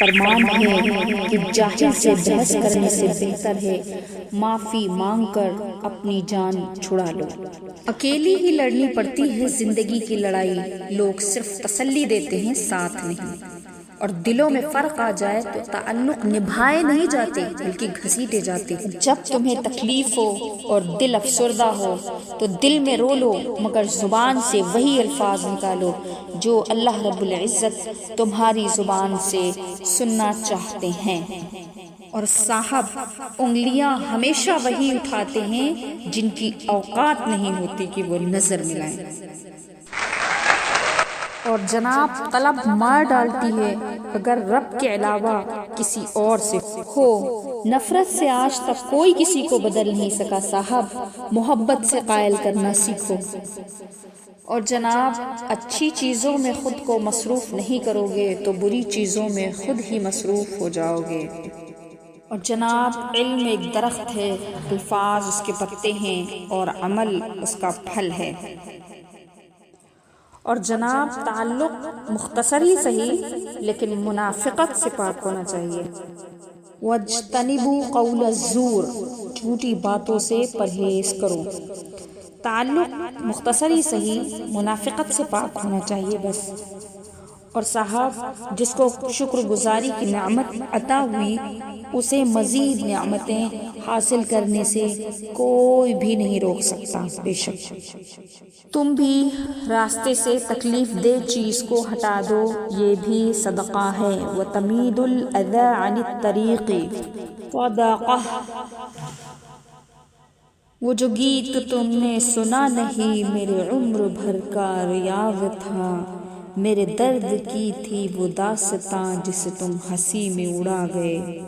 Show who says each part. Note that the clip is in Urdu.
Speaker 1: فرمان ہے کہ جاہل سے بحث کرنے سے بہتر ہے معافی مانگ کر اپنی جان چھڑا لو۔ اکیلی ہی لڑنی پڑتی ہے زندگی کی لڑائی، لوگ صرف تسلی دیتے ہیں ساتھ نہیں، اور دلوں میں فرق آ جائے تو تعلق نبھائے نہیں جاتے بلکہ گھسیٹے جاتے ہیں۔ جب تمہیں تکلیف ہو اور دل افسردہ ہو تو دل میں رو لو، مگر زبان سے وہی الفاظ نکالو جو اللہ رب العزت تمہاری زبان سے سننا چاہتے ہیں۔ اور صاحب، انگلیاں ہمیشہ وہی اٹھاتے ہیں جن کی اوقات نہیں ہوتی کہ وہ نظر ملائیں۔ اور جناب، طلب مار ڈالتی ہے اگر رب کے علاوہ کسی اور سے ہو۔ نفرت سے آج تک کوئی کسی کو بدل نہیں سکا صاحب، محبت سے قائل کرنا سیکھو۔ اور جناب، اچھی چیزوں میں خود کو مصروف نہیں کرو گے تو بری چیزوں میں خود ہی مصروف ہو جاؤ گے۔ اور جناب، علم ایک درخت ہے، الفاظ اس کے پتے ہیں اور عمل اس کا پھل ہے۔ اور جناب، تعلق مختصر ہی صحیح لیکن منافقت سے پاک ہونا چاہیے۔ وَاجْتَنِبُوا قَوْلَ الزُّورِ، جھوٹی باتوں سے پرہیز کرو۔ تعلق مختصر ہی صحیح، منافقت سے پاک ہونا چاہیے بس۔ اور صاحب، جس کو شکر گزاری کی نعمت عطا ہوئی اسے مزید نعمتیں حاصل کرنے سے کوئی بھی نہیں روک سکتا۔ بے شک تم بھی راستے سے تکلیف دہ چیز کو ہٹا دو، یہ بھی صدقہ ہے۔ وَتَمِيدُ الْأَذَى عَنِ الطَّرِيقِ صَدَقَةٌ، وہ جو گیت تم نے سنا نہیں میرے عمر بھر کا ریاض تھا، میرے درد کی تھی وہ داستاں جسے تم ہنسی میں اڑا گئے۔